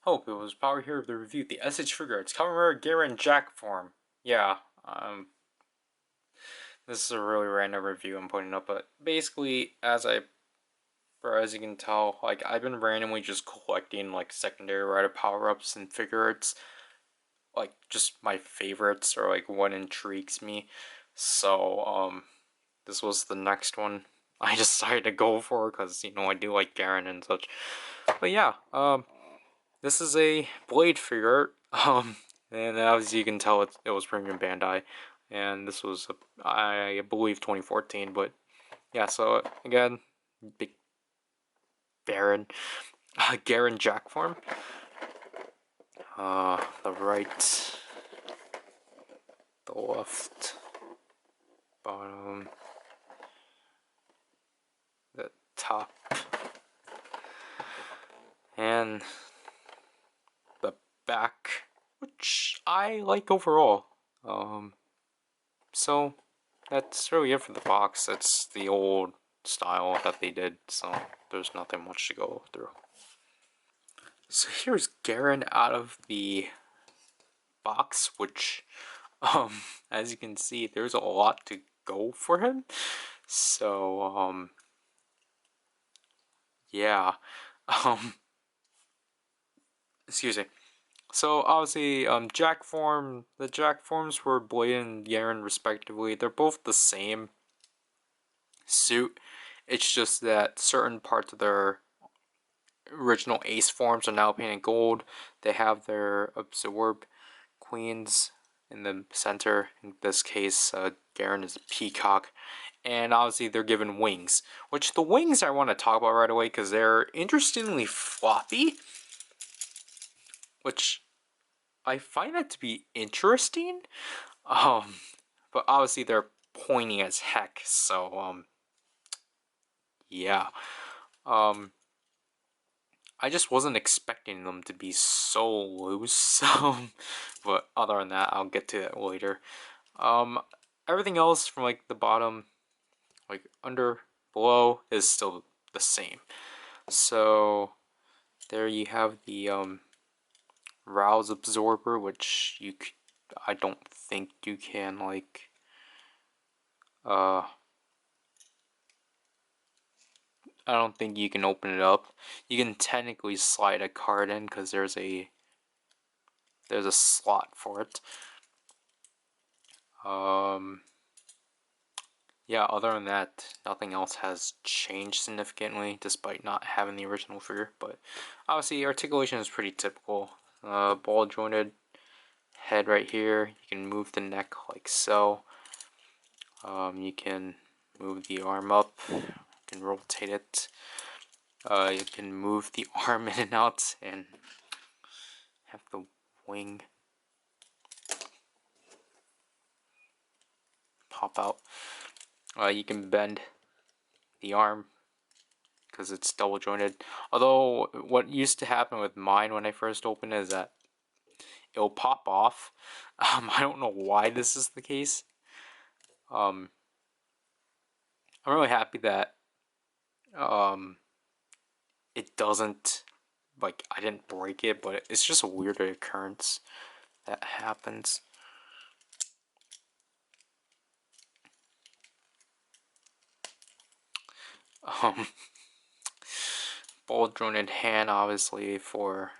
Hope, it was Power here to review the SH Figuarts Kamen Garen Jack form. Yeah, this is a really random review I'm putting up, but basically, as you can tell, like, I've been randomly just collecting, like, secondary rider power-ups and Figuarts, like, just my favorites, or, like, what intrigues me. So, this was the next one I decided to go for, because, you know, I do like Garen and such. But yeah, this is a Blade figure, and as you can tell, it was Premium Bandai, and this was, I believe, 2014, but yeah, so again, big Garen, Garen Jack form. The right, the left, bottom, the top, and the back, which I like overall. So that's really it for the box. It's the old style that they did, so there's nothing much to go through. So here's Garen out of the box, which, as you can see, there's a lot to go for him. So, yeah, excuse me. So obviously, the Jack forms were Blade and Garen respectively. They're both the same suit. It's just that certain parts of their original ace forms are now painted gold. They have their absorb queens in the center. In this case, Garen is a peacock. And obviously they're given wings, which the wings I want to talk about right away because they're interestingly floppy, which I find that to be interesting. But obviously they're pointy as heck, so yeah. I just wasn't expecting them to be so loose. But other than that, I'll get to that later. Everything else from like the bottom, like under, below, is still the same. So there you have the rouse absorber, which I don't think you can like I don't think you can open it up. You can technically slide a card in because there's a slot for it. Yeah, other than that, nothing else has changed significantly despite not having the original figure. But obviously, articulation is pretty typical. Ball jointed head right here. You can move the neck like so. You can move the arm up. You can rotate it. You can move the arm in and out and have the wing pop out. You can bend the arm because it's double jointed. Although what used to happen with mine when I first opened is that it'll pop off. I don't know why this is the case. I'm really happy that it doesn't, like, I didn't break it, but it's just a weird occurrence that happens. Ball jointed hand, obviously, for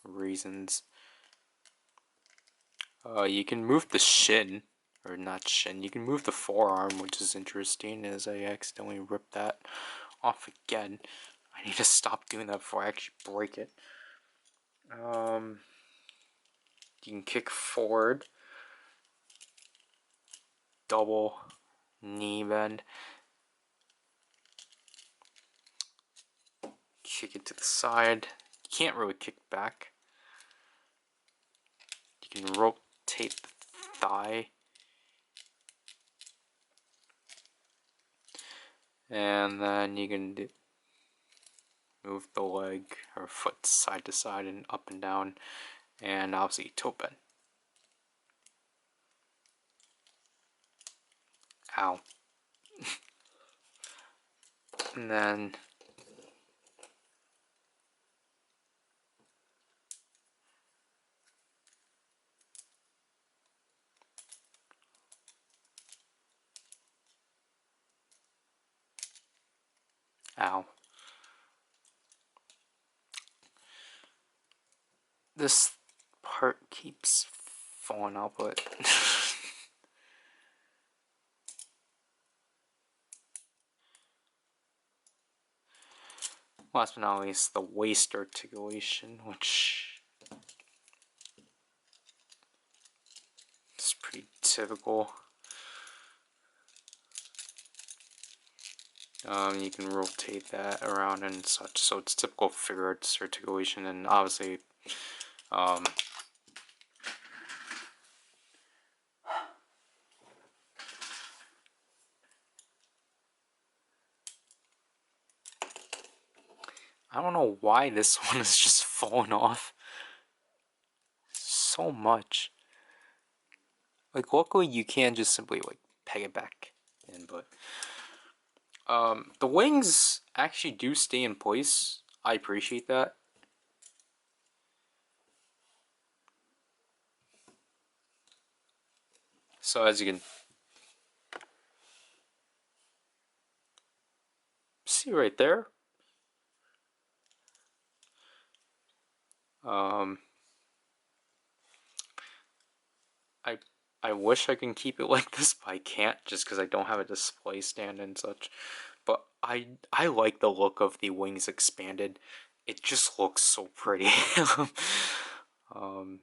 reasons. You can move the shin, or not shin, you can move the forearm, which is interesting, as I accidentally ripped that off again. I need to stop doing that before I actually break it. You can kick forward, double knee bend, kick it to the side. You can't really kick back. You can rotate the thigh. And then you can move the leg or foot side to side and up and down, and obviously toe bend. Ow. And then Ow. This part keeps falling out, but last but not least, the waist articulation, which is pretty typical. You can rotate that around and such, so it's typical Figuarts articulation, and obviously, I don't know why this one is just falling off so much. Like, luckily you can just simply like peg it back in, but the wings actually do stay in place. I appreciate that. So as you can see right there, I wish I can keep it like this, but I can't just because I don't have a display stand and such. But I like the look of the wings expanded. It just looks so pretty. um,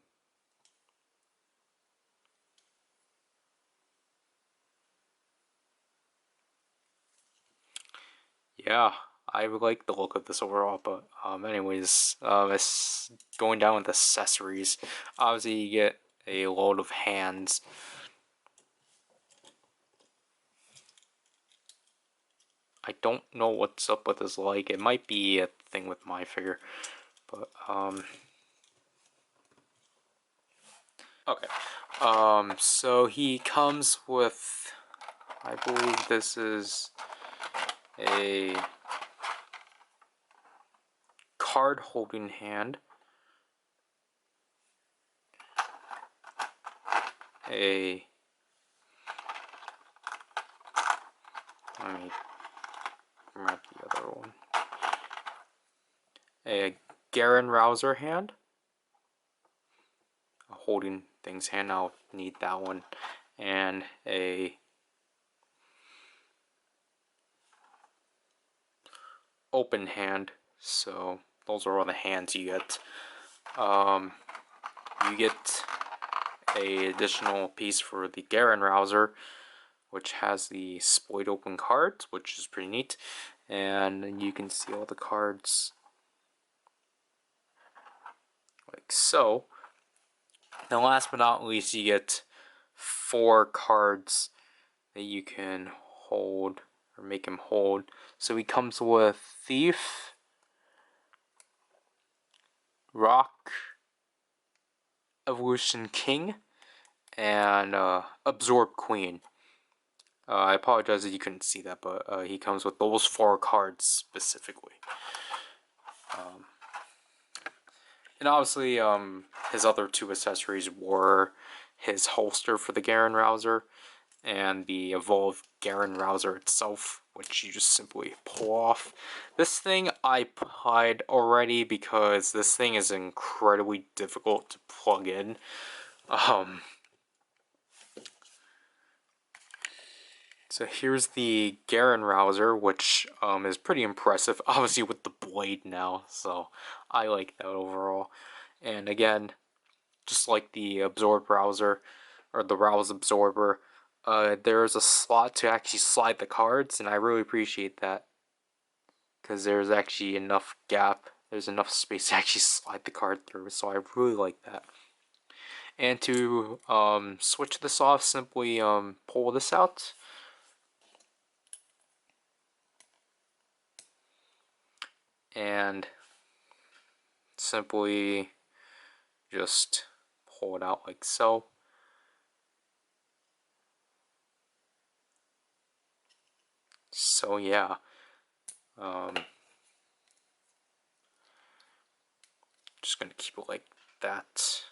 yeah, I like the look of this overall. But anyways, it's going down with accessories. Obviously, you get a load of hands. I don't know what's up with his leg. It might be a thing with my figure, but okay. So he comes with, I believe this is a card holding hand, let me grab the other one, a Garen Rouser hand, a holding things hand, I'll need that one, and a open hand. So those are all the hands you get. You get a additional piece for the Garen Rouser, which has the split open cards, which is pretty neat, and you can see all the cards like so. Now last but not least, you get 4 cards that you can hold or make him hold. So he comes with Thief, Rock, Evolution King, and Absorb Queen. I apologize that you couldn't see that, but he comes with those 4 cards specifically. And obviously, his other 2 accessories were his holster for the Garen Rouser and the evolved Garen Rouser itself, which you just simply pull off. This thing I applied already because this thing is incredibly difficult to plug in. So here's the Garen Rouser, which is pretty impressive, obviously with the blade now, so I like that overall. And again, just like the Absorb Rouser, or the Rouse Absorber, there's a slot to actually slide the cards, and I really appreciate that, because there's actually enough gap, there's enough space to actually slide the card through, so I really like that. And to switch this off, simply pull this out. And simply just pull it out like so. So yeah, just gonna keep it like that,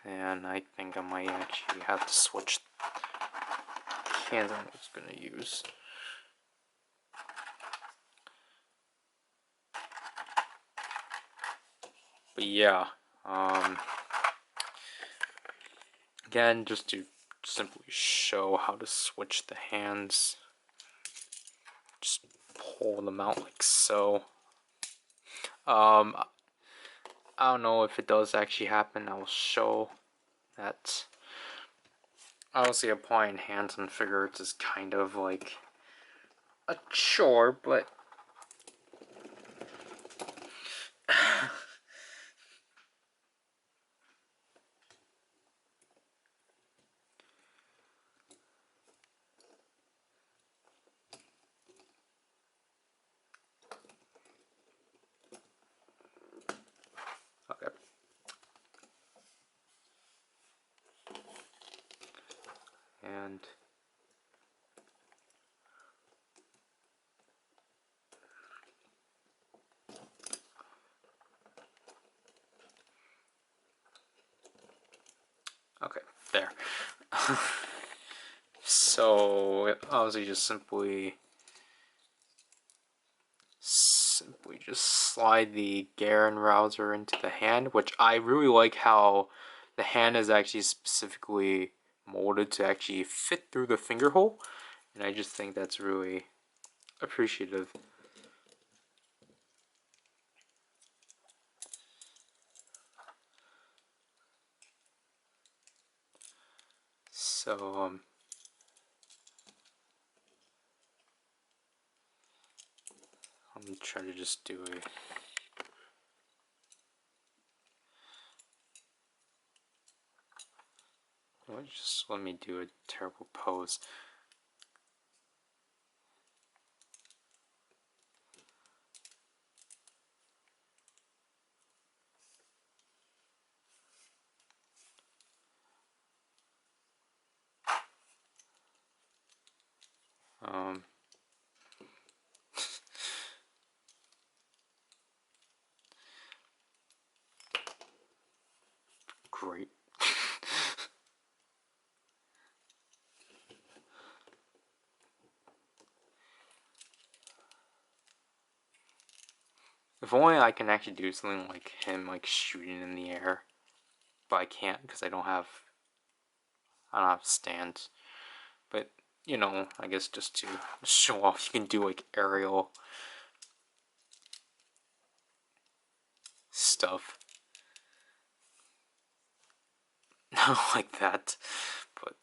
and I think I might actually have to switch the hands I'm just gonna use. But yeah, again, just to simply show how to switch the hands, just pull them out like so. I don't know if it does actually happen. I'll show that. Obviously, applying hands on Figuarts is kind of like a chore, but okay. And okay, there. So obviously, just simply just slide the Garen rouser into the hand, which I really like how the hand is actually specifically molded to actually fit through the finger hole, and I just think that's really appreciative. So let me try to just do a just let me do a terrible pose. Great. If only I can actually do something like him, like shooting in the air, but I can't because I don't have stands. But you know, I guess just to show off, you can do like aerial stuff. Not like that, but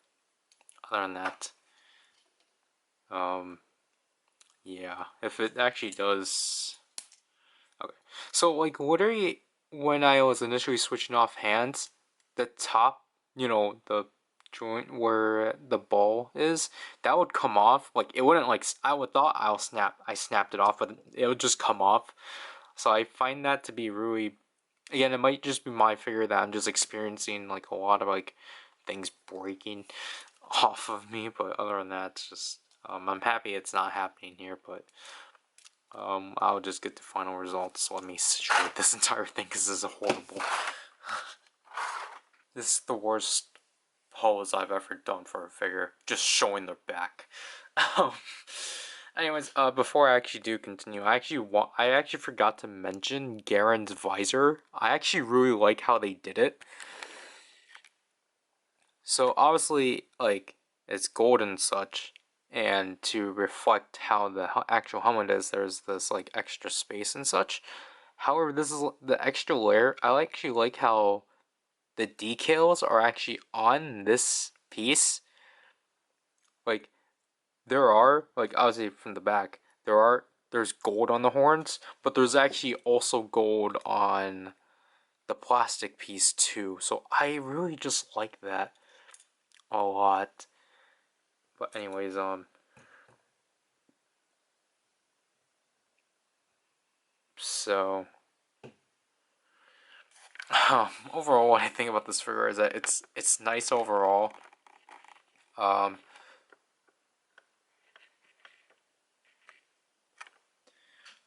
other than that, yeah. If it actually does, okay. So like, literally, when I was initially switching off hands, the top, you know, the joint where the ball is, that would come off. Like it wouldn't like I would thought I snapped it off, but it would just come off. So I find that to be really, again, it might just be my figure that I'm just experiencing like a lot of like things breaking off of me, but other than that, it's just I'm happy it's not happening here, but I'll just get the final results. Let me situate this entire thing because this is horrible. This is the worst pose I've ever done for a figure, just showing their back. Anyways, before I actually do continue, I actually forgot to mention Garen's visor. I actually really like how they did it. So obviously, like, it's gold and such, and to reflect how the actual helmet is, there's this like extra space and such. However, this is the extra layer. I actually like how the decals are actually on this piece. Like, there are, like, obviously from the back, there's gold on the horns, but there's actually also gold on the plastic piece too. So I really just like that a lot. But anyways, so overall, what I think about this figure is that it's nice overall. Um,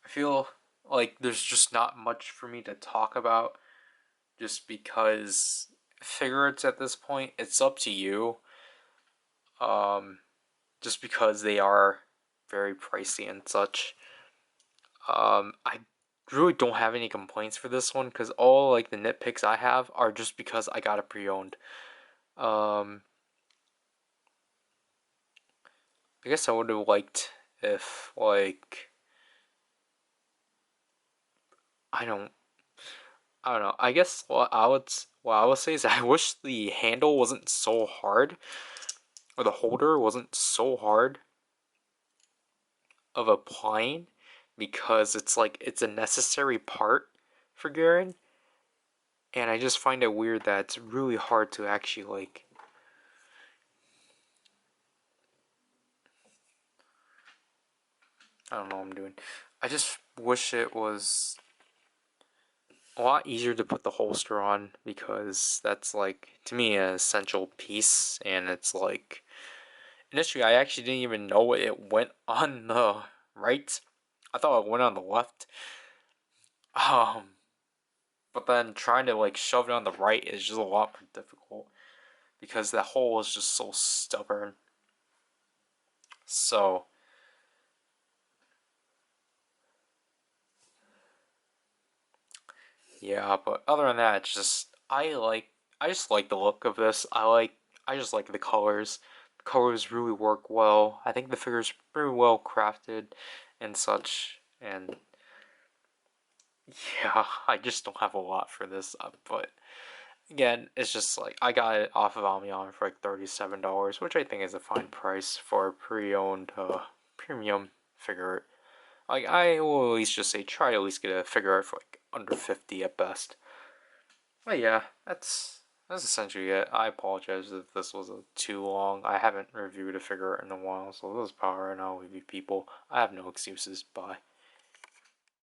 I feel like there's just not much for me to talk about, just because Figuarts at this point, it's up to you. Just because they are very pricey and such. I really don't have any complaints for this one because all like the nitpicks I have are just because I got it pre-owned. Um, I guess I would have liked if like I don't I don't know. I guess what I would say is I wish the handle wasn't so hard or the holder wasn't so hard of applying because it's like it's a necessary part for Garen, and I just find it weird that it's really hard to actually like I don't know what I'm doing. I just wish it was a lot easier to put the holster on because that's like to me an essential piece, and it's like initially I actually didn't even know it went on the right. I thought it went on the left. Um, but then trying to like shove it on the right is just a lot more difficult because that hole is just so stubborn. So yeah, but other than that, it's just I just like the look of this. I just like the colors. The colors really work well. I think the figure's pretty well crafted and such. And yeah, I just don't have a lot for this, but again, it's just like I got it off of Amion for like $37, which I think is a fine price for a pre-owned premium figure. Like I will at least just say try to at least get a figure art for like under 50 at best. But yeah, that's essentially it. I apologize if this was too long. I haven't reviewed a figure art in a while, so this is Power, and I'll leave you people. I have no excuses. Bye.